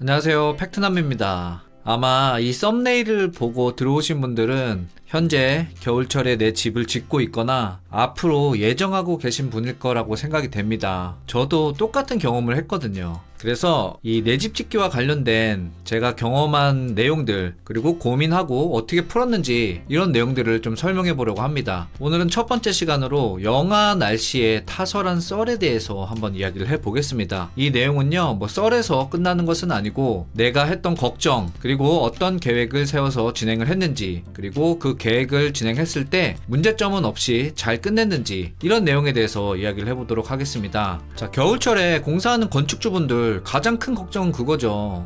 안녕하세요, 팩트남입니다. 아마 이 썸네일을 보고 들어오신 분들은 현재 겨울철에 내 집을 짓고 있거나 앞으로 예정하고 계신 분일 거라고 생각이 됩니다. 저도 똑같은 경험을 했거든요. 그래서 이 내 집 짓기와 관련된 제가 경험한 내용들, 그리고 고민하고 어떻게 풀었는지 이런 내용들을 좀 설명해 보려고 합니다. 오늘은 첫 번째 시간으로 영하 날씨에 타설한 썰에 대해서 한번 이야기를 해 보겠습니다. 이 내용은요, 뭐 썰에서 끝나는 것은 아니고 내가 했던 걱정, 그리고 어떤 계획을 세워서 진행을 했는지, 그리고 그 계획을 진행했을 때 문제점은 없이 잘 끝냈는지, 이런 내용에 대해서 이야기를 해보도록 하겠습니다. 자, 겨울철에 공사하는 건축주분들 가장 큰 걱정은 그거죠.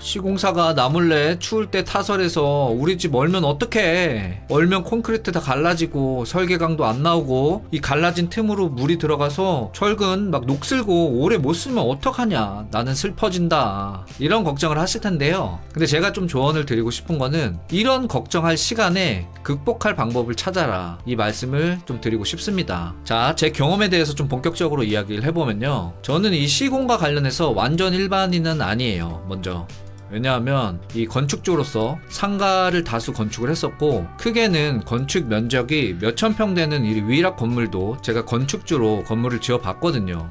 시공사가 나 몰래 추울 때 타설해서 우리 집 얼면 어떡해. 얼면 콘크리트 다 갈라지고 설계강도 안 나오고 이 갈라진 틈으로 물이 들어가서 철근 막 녹슬고 오래 못 쓰면 어떡하냐. 나는 슬퍼진다. 이런 걱정을 하실 텐데요. 근데 제가 좀 조언을 드리고 싶은 거는 이런 걱정할 시간에 극복할 방법을 찾아라. 이 말씀을 좀 드리고 싶습니다. 자, 제 경험에 대해서 좀 본격적으로 이야기를 해보면요. 저는 이 시공과 관련해서 완전 일반인은 아니에요. 먼저. 왜냐하면 이 건축주로서 상가를 다수 건축을 했었고, 크게는 건축 면적이 몇천 평 되는 이 위락 건물도 제가 건축주로 건물을 지어 봤거든요.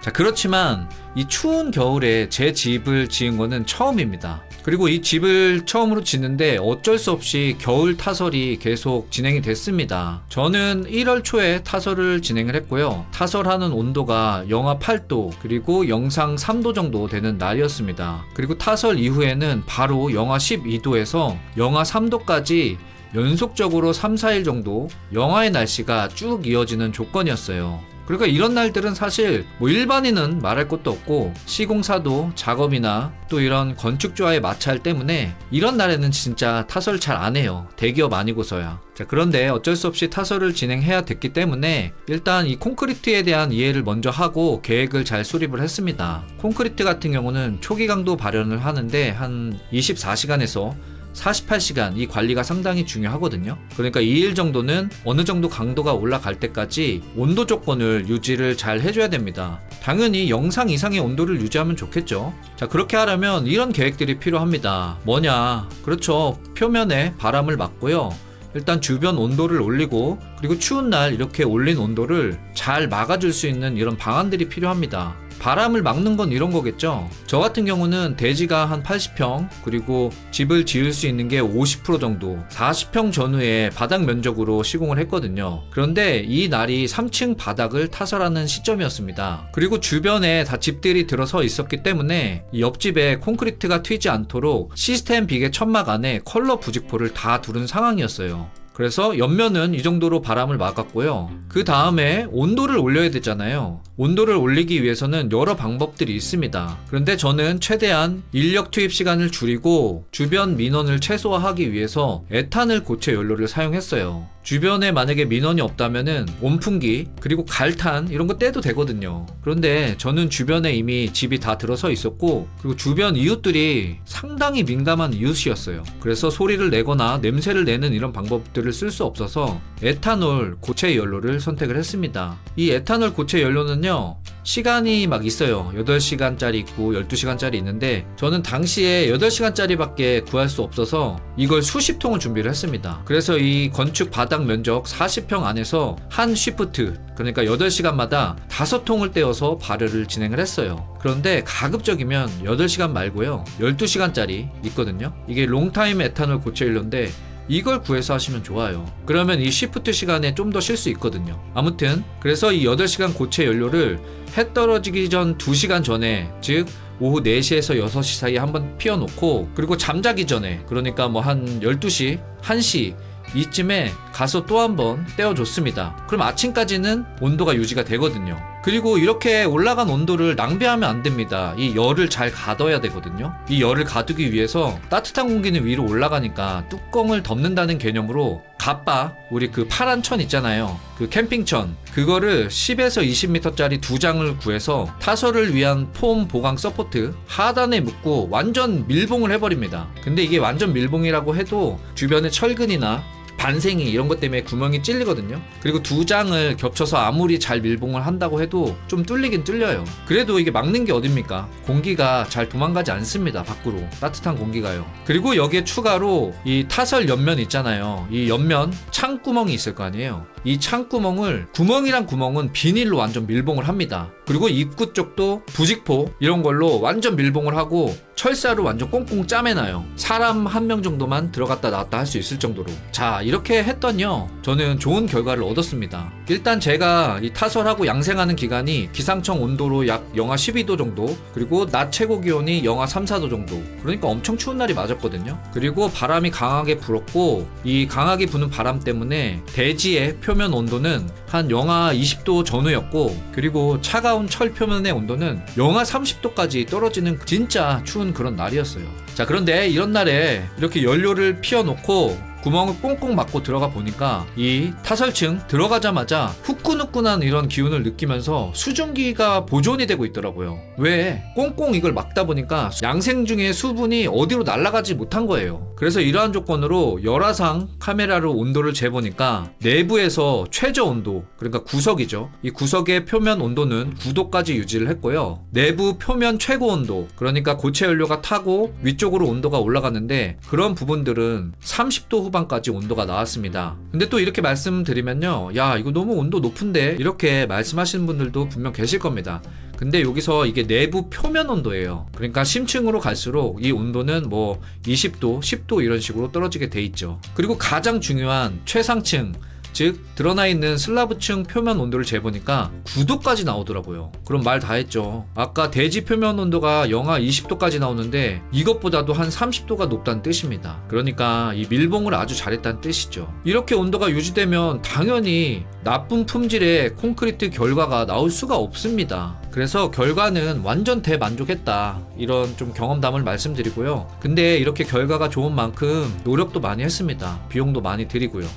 자, 그렇지만 이 추운 겨울에 제 집을 지은 거는 처음입니다. 그리고 이 집을 처음으로 짓는데 어쩔 수 없이 겨울 타설이 계속 진행이 됐습니다. 저는 1월 초에 타설을 진행을 했고요. 타설하는 온도가 영하 8도 그리고 영상 3도 정도 되는 날이었습니다. 그리고 타설 이후에는 바로 영하 12도에서 영하 3도까지 연속적으로 3, 4일 정도 영하의 날씨가 쭉 이어지는 조건이었어요. 그러니까 이런 날들은 사실 뭐 일반인은 말할 것도 없고, 시공사도 작업이나 또 이런 건축주와의 마찰 때문에 이런 날에는 진짜 타설 잘 안 해요. 대기업 아니고서야. 자, 그런데 어쩔 수 없이 타설을 진행해야 됐기 때문에 일단 이 콘크리트에 대한 이해를 먼저 하고 계획을 잘 수립을 했습니다. 콘크리트 같은 경우는 초기 강도 발현을 하는데 한 24시간에서 48시간 이 관리가 상당히 중요하거든요. 그러니까 2일 정도는 어느 정도 강도가 올라갈 때까지 온도 조건을 유지를 잘 해줘야 됩니다. 당연히 영상 이상의 온도를 유지하면 좋겠죠. 자, 그렇게 하려면 이런 계획들이 필요합니다. 뭐냐? 그렇죠. 표면에 바람을 막고요. 일단 주변 온도를 올리고, 그리고 추운 날 이렇게 올린 온도를 잘 막아줄 수 있는 이런 방안들이 필요합니다. 바람을 막는 건 이런 거겠죠. 저 같은 경우는 대지가 한 80평, 그리고 집을 지을 수 있는 게 50% 정도, 40평 전후에 바닥 면적으로 시공을 했거든요. 그런데 이 날이 3층 바닥을 타설하는 시점이었습니다. 그리고 주변에 다 집들이 들어서 있었기 때문에 이 옆집에 콘크리트가 튀지 않도록 시스템 비계 천막 안에 컬러 부직포를 다 두른 상황이었어요. 그래서 옆면은 이 정도로 바람을 막았고요. 그 다음에 온도를 올려야 되잖아요. 온도를 올리기 위해서는 여러 방법들이 있습니다. 그런데 저는 최대한 인력 투입 시간을 줄이고 주변 민원을 최소화하기 위해서 에탄올 고체 연료를 사용했어요. 주변에 만약에 민원이 없다면은 온풍기 그리고 갈탄 이런 거 떼도 되거든요. 그런데 저는 주변에 이미 집이 다 들어서 있었고, 그리고 주변 이웃들이 상당히 민감한 이웃이었어요. 그래서 소리를 내거나 냄새를 내는 이런 방법들을 쓸 수 없어서 에탄올 고체 연료를 선택을 했습니다. 이 에탄올 고체 연료는요, 시간이 막 있어요. 8시간짜리 있고 12시간짜리 있는데 저는 당시에 8시간짜리밖에 구할 수 없어서 이걸 수십 통을 준비를 했습니다. 그래서 이 건축 바닥 면적 40평 안에서 한 쉬프트, 그러니까 8시간마다 5통을 떼어서 발효를 진행을 했어요. 그런데 가급적이면 8시간 말고요, 12시간짜리 있거든요. 이게 롱타임 에탄올 고체 연료인데 이걸 구해서 하시면 좋아요. 그러면 이 시프트 시간에 좀 더 쉴 수 있거든요. 아무튼 그래서 이 8시간 고체 연료를 해 떨어지기 전 2시간 전에, 즉 오후 4시에서 6시 사이에 한번 피워놓고, 그리고 잠자기 전에, 그러니까 뭐 한 12시, 1시 이쯤에 가서 또 한번 떼어줬습니다. 그럼 아침까지는 온도가 유지가 되거든요. 그리고 이렇게 올라간 온도를 낭비하면 안 됩니다. 이 열을 잘 가둬야 되거든요. 이 열을 가두기 위해서 따뜻한 공기는 위로 올라가니까 뚜껑을 덮는다는 개념으로 갓바, 우리 그 파란 천 있잖아요. 그 캠핑천, 그거를 10에서 20m짜리 2장을 구해서 타설을 위한 폼 보강 서포트 하단에 묶고 완전 밀봉을 해버립니다. 근데 이게 완전 밀봉이라고 해도 주변에 철근이나 반생이 이런 것 때문에 구멍이 찔리거든요. 그리고 두 장을 겹쳐서 아무리 잘 밀봉을 한다고 해도 좀 뚫리긴 뚫려요. 그래도 이게 막는 게 어딥니까? 공기가 잘 도망가지 않습니다. 밖으로 따뜻한 공기가요. 그리고 여기에 추가로 이 타설 옆면 있잖아요. 이 옆면 창구멍이 있을 거 아니에요. 이 창구멍을, 구멍이란 구멍은 비닐로 완전 밀봉을 합니다. 그리고 입구 쪽도 부직포 이런 걸로 완전 밀봉을 하고 철사로 완전 꽁꽁 짜매놔요. 사람 한 명 정도만 들어갔다 나왔다 할 수 있을 정도로. 자, 이렇게 했더니요, 저는 좋은 결과를 얻었습니다. 일단 제가 이 타설하고 양생하는 기간이 기상청 온도로 약 영하 12도 정도, 그리고 낮 최고 기온이 영하 3, 4도 정도, 그러니까 엄청 추운 날이 맞았거든요. 그리고 바람이 강하게 불었고, 이 강하게 부는 바람 때문에 대지의 표면 온도는 한 영하 20도 전후였고, 그리고 차가운 철 표면의 온도는 영하 30도까지 떨어지는 진짜 추운 그런 날이었어요. 자, 그런데 이런 날에 이렇게 연료를 피워놓고 구멍을 꽁꽁 막고 들어가 보니까 이 타설층 들어가자마자 후끈후끈한 이런 기운을 느끼면서 수증기가 보존이 되고 있더라고요. 왜? 꽁꽁 이걸 막다 보니까 양생 중에 수분이 어디로 날아가지 못한 거예요. 그래서 이러한 조건으로 열화상 카메라로 온도를 재보니까 내부에서 최저 온도, 그러니까 구석이죠. 이 구석의 표면 온도는 9도까지 유지를 했고요. 내부 표면 최고 온도, 그러니까 고체 연료가 타고 위쪽으로 온도가 올라갔는데 그런 부분들은 30도 후반까지 온도가 나왔습니다. 근데 또 이렇게 말씀드리면요, 야, 이거 너무 온도 높은데, 이렇게 말씀하시는 분들도 분명 계실 겁니다. 근데 여기서 이게 내부 표면 온도예요. 그러니까 심층으로 갈수록 이 온도는 뭐 20도, 10도 이런 식으로 떨어지게 돼 있죠. 그리고 가장 중요한 최상층, 즉 드러나 있는 슬라브층 표면 온도를 재보니까 9도까지 나오더라고요. 그럼 말 다 했죠. 아까 대지 표면 온도가 영하 20도까지 나오는데 이것보다도 한 30도가 높다는 뜻입니다. 그러니까 이 밀봉을 아주 잘했다는 뜻이죠. 이렇게 온도가 유지되면 당연히 나쁜 품질의 콘크리트 결과가 나올 수가 없습니다. 그래서 결과는 완전 대만족했다, 이런 좀 경험담을 말씀드리고요. 근데 이렇게 결과가 좋은 만큼 노력도 많이 했습니다. 비용도 많이 들이고요.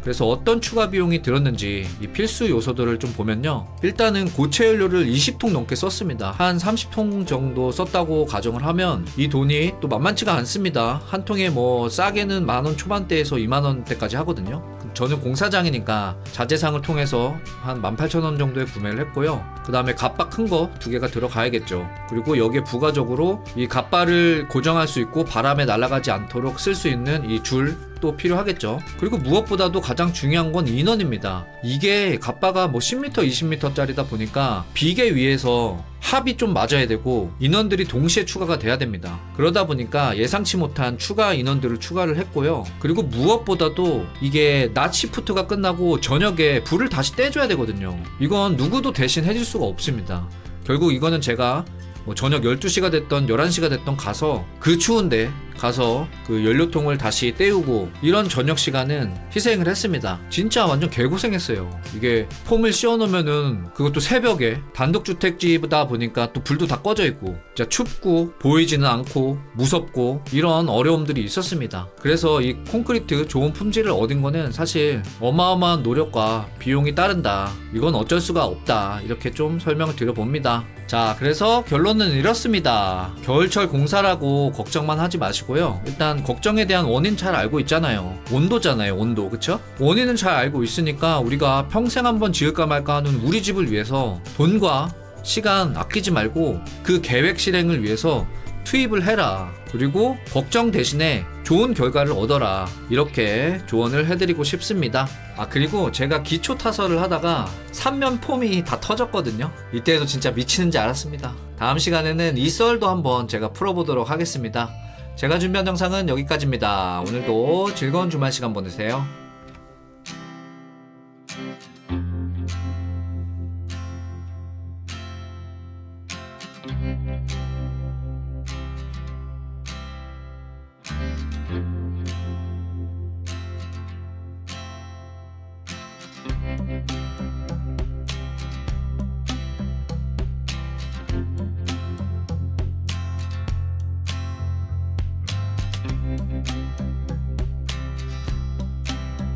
그래서 어떤 추가 비용이 들었는지 이 필수 요소들을 좀 보면요, 일단은 고체 연료를 20통 넘게 썼습니다. 한 30통 정도 썼다고 가정을 하면 이 돈이 또 만만치가 않습니다. 한 통에 뭐 싸게는 10,000원 초반대에서 20,000원대까지 하거든요. 저는 공사장이니까 자재상을 통해서 한 18,000원 정도에 구매를 했고요. 그 다음에 갓바 큰 거 2개가 들어가야겠죠. 그리고 여기에 부가적으로 이 갓바를 고정할 수 있고 바람에 날아가지 않도록 쓸 수 있는 이 줄 또 필요하겠죠. 그리고 무엇보다도 가장 중요한 건 인원입니다. 이게 갓바가 뭐 10m, 20m짜리다 보니까 비계 위에서 합이 좀 맞아야 되고 인원들이 동시에 추가가 돼야 됩니다. 그러다 보니까 예상치 못한 추가 인원들을 추가를 했고요. 그리고 무엇보다도 이게 낮 시프트가 끝나고 저녁에 불을 다시 떼줘야 되거든요. 이건 누구도 대신 해줄 수가 없습니다. 결국 이거는 제가 뭐 저녁 12시가 됐던 11시가 됐던 가서 그 추운데 가서 그 연료통을 다시 떼우고 이런 저녁 시간은 희생을 했습니다. 진짜 완전 개고생했어요. 이게 폼을 씌워놓으면은 그것도 새벽에 단독주택지다 보니까 또 불도 다 꺼져 있고 진짜 춥고 보이지는 않고 무섭고 이런 어려움들이 있었습니다. 그래서 이 콘크리트 좋은 품질을 얻은 거는 사실 어마어마한 노력과 비용이 따른다, 이건 어쩔 수가 없다, 이렇게 좀 설명을 드려봅니다. 자, 그래서 결론은 이렇습니다. 겨울철 공사라고 걱정만 하지 마시고요. 일단 걱정에 대한 원인 잘 알고 있잖아요. 온도잖아요, 온도. 그쵸? 원인은 잘 알고 있으니까 우리가 평생 한번 지을까 말까 하는 우리 집을 위해서 돈과 시간 아끼지 말고 그 계획 실행을 위해서 투입을 해라. 그리고 걱정 대신에 좋은 결과를 얻어라, 이렇게 조언을 해드리고 싶습니다. 그리고 제가 기초 타설을 하다가 3면 폼이 다 터졌거든요. 이때도 진짜 미치는지 알았습니다. 다음 시간에는 이 썰도 한번 제가 풀어보도록 하겠습니다. 제가 준비한 영상은 여기까지입니다. 오늘도 즐거운 주말 시간 보내세요.